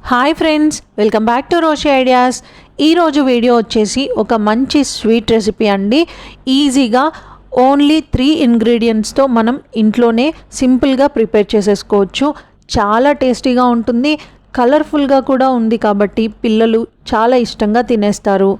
Hi friends, welcome back to Roshi ideas. ఈరోజు video వచ్చేసి ఒక మంచి స్వీట్ రెసిపీ అండి. ఈజీగా ఓన్లీ 3 ఇంగ్రీడియంట్స్తో మనం ఇంట్లోనే సింపుల్గా ప్రిపేర్ చేసేసుకోవచ్చు. చాలా టేస్టీగా ఉంటుంది, కలర్ఫుల్గా కూడా ఉంది కాబట్టి పిల్లలు చాలా ఇష్టంగా తినేస్తారు.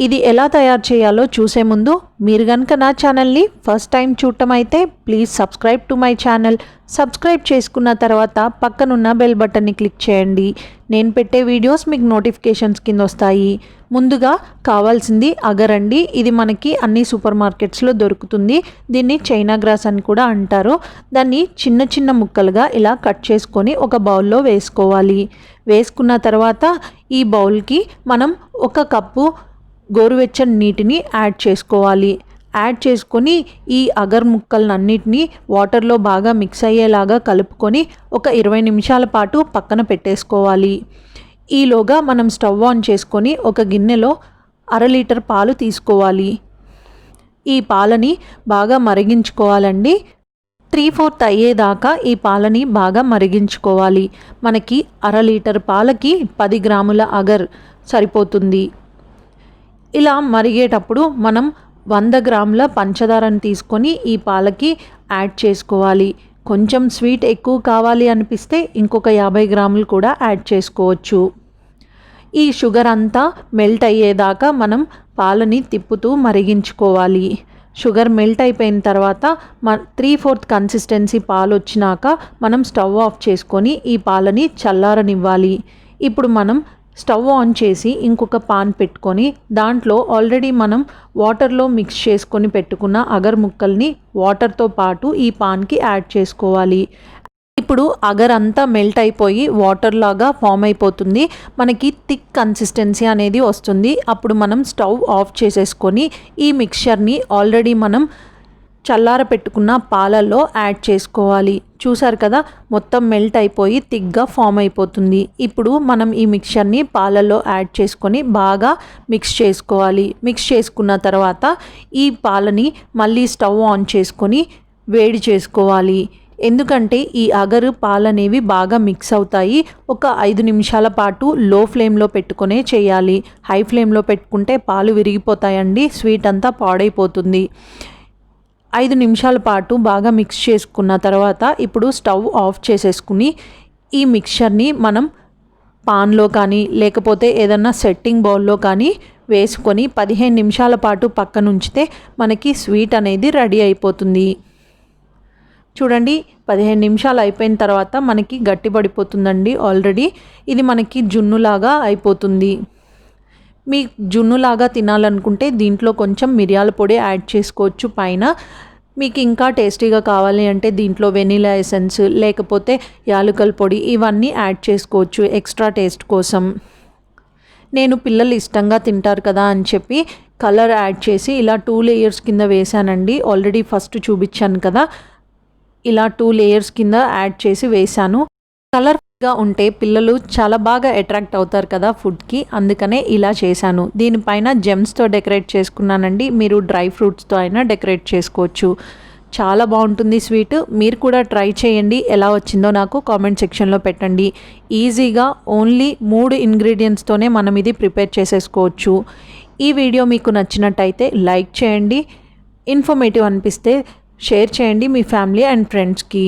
ఇది ఎలా తయారు చేయాలో చూసే ముందు మీరు కనుక నా ఛానల్ని ఫస్ట్ టైం చూడటం అయితే please subscribe to my channel. Subscribe చేసుకున్న తర్వాత పక్కనున్న బెల్ బటన్ని క్లిక్ చేయండి. నేను పెట్టే వీడియోస్ మీకు నోటిఫికేషన్స్ కింద వస్తాయి. ముందుగా కావాల్సింది అగర్ అండి. ఇది మనకి అన్ని సూపర్ మార్కెట్స్లో దొరుకుతుంది. దీన్ని చైనా గ్రాస్ అని కూడా అంటారు. దాన్ని చిన్న చిన్న ముక్కలుగా ఇలా కట్ చేసుకొని ఒక బౌల్లో వేసుకోవాలి. వేసుకున్న తర్వాత ఈ బౌల్కి మనం 1 కప్పు గోరువెచ్చని నీటిని యాడ్ చేసుకోవాలి. యాడ్ చేసుకొని ఈ అగర్ ముక్కలన్నిటినీ వాటర్లో బాగా మిక్స్ అయ్యేలాగా కలుపుకొని ఒక 20 నిమిషాల పాటు పక్కన పెట్టేసుకోవాలి. ఈలోగా మనం స్టవ్ ఆన్ చేసుకొని ఒక గిన్నెలో 1/2 లీటర్ పాలు తీసుకోవాలి. ఈ పాలని బాగా మరిగించుకోవాలండి. 3/4 అయ్యేదాకా ఈ పాలని బాగా మరిగించుకోవాలి. మనకి 1/2 లీటర్ పాలకి 10 గ్రాముల అగర్ సరిపోతుంది. ఇలా మరిగేటప్పుడు మనం 100 గ్రాముల పంచదారని తీసుకొని ఈ పాలకి యాడ్ చేసుకోవాలి. కొంచెం స్వీట్ ఎక్కువ కావాలి అనిపిస్తే ఇంకొక 50 గ్రాములు కూడా యాడ్ చేసుకోవచ్చు. ఈ షుగర్ అంతా మెల్ట్ అయ్యేదాకా మనం పాలని తిప్పుతూ మరిగించుకోవాలి. షుగర్ మెల్ట్ అయిపోయిన తర్వాత 3/4 కన్సిస్టెన్సీ పాలు వచ్చినాక మనం స్టవ్ ఆఫ్ చేసుకొని ఈ పాలని చల్లారనివ్వాలి. ఇప్పుడు మనం స్టవ్ ఆన్ చేసి ఇంకొక పాన్ పెట్టుకొని దాంట్లో ఆల్రెడీ మనం వాటర్లో మిక్స్ చేసుకొని పెట్టుకున్న అగర్ ముక్కల్ని వాటర్తో పాటు ఈ పాన్కి యాడ్ చేసుకోవాలి. ఇప్పుడు అగర్ అంతా మెల్ట్ అయిపోయి వాటర్ లాగా ఫామ్ అయిపోతుంది. మనకి థిక్ కన్సిస్టెన్సీ అనేది వస్తుంది. అప్పుడు మనం స్టవ్ ఆఫ్ చేసేసుకొని ఈ మిక్చర్ని ఆల్రెడీ మనం చల్లార పెట్టుకున్న పాలల్లో యాడ్ చేసుకోవాలి. చూసారు కదా, మొత్తం మెల్ట్ అయిపోయి థిక్గా ఫామ్ అయిపోతుంది. ఇప్పుడు మనం ఈ మిక్చర్ని పాలల్లో యాడ్ చేసుకొని బాగా మిక్స్ చేసుకోవాలి. మిక్స్ చేసుకున్న తర్వాత ఈ పాలని మళ్ళీ స్టవ్ ఆన్ చేసుకొని వేడి చేసుకోవాలి. ఎందుకంటే ఈ అగరు పాలనేవి బాగా మిక్స్ అవుతాయి. ఒక 5 నిమిషాల పాటు లో ఫ్లేమ్లో పెట్టుకొనే చేయాలి. హై ఫ్లేమ్లో పెట్టుకుంటే పాలు విరిగిపోతాయండి, స్వీట్ అంతా పాడైపోతుంది. 5 నిమిషాల పాటు బాగా మిక్స్ చేసుకున్న తర్వాత ఇప్పుడు స్టవ్ ఆఫ్ చేసేసుకుని ఈ మిక్చర్ని మనం పాన్లో కానీ లేకపోతే ఏదన్నా సెట్టింగ్ బౌల్లో కానీ వేసుకొని 15 నిమిషాల పాటు పక్కన ఉంచితే మనకి స్వీట్ అనేది రెడీ అయిపోతుంది. చూడండి, 15 నిమిషాలు అయిపోయిన తర్వాత మనకి గట్టిపడిపోతుందండి. ఆల్రెడీ ఇది మనకి జున్నులాగా అయిపోతుంది. మీ జున్నులాగా తినాలనుకుంటే దీంట్లో కొంచెం మిరియాల పొడి యాడ్ చేసుకోవచ్చు పైన. మీకు ఇంకా టేస్టీగా కావాలి అంటే దీంట్లో వెనిలా ఎసెన్స్ లేకపోతే యాలకుల పొడి ఇవన్నీ యాడ్ చేసుకోవచ్చు ఎక్స్ట్రా టేస్ట్ కోసం. నేను పిల్లలు ఇష్టంగా తింటారు కదా అని చెప్పి కలర్ యాడ్ చేసి ఇలా 2 లేయర్స్ కింద వేసానండి. ఆల్రెడీ ఫస్ట్ చూపించాను కదా, ఇలా 2 లేయర్స్ కింద యాడ్ చేసి వేసాను. కలర్గా ఉంటే పిల్లలు చాలా బాగా అట్రాక్ట్ అవుతారు కదా ఫుడ్కి, అందుకనే ఇలా చేశాను. దీనిపైన జెమ్స్తో డెకరేట్ చేసుకున్నానండి. మీరు డ్రై ఫ్రూట్స్తో అయినా డెకరేట్ చేసుకోవచ్చు. చాలా బాగుంటుంది స్వీట్. మీరు కూడా ట్రై చేయండి. ఎలా వచ్చిందో నాకు కామెంట్ సెక్షన్లో పెట్టండి. ఈజీగా ఓన్లీ 3 ఇంగ్రీడియంట్స్తోనే మనం ఇది ప్రిపేర్ చేసేసుకోవచ్చు. ఈ వీడియో మీకు నచ్చినట్టయితే లైక్ చేయండి. ఇన్ఫర్మేటివ్ అనిపిస్తే షేర్ చేయండి మీ ఫ్యామిలీ అండ్ ఫ్రెండ్స్కి.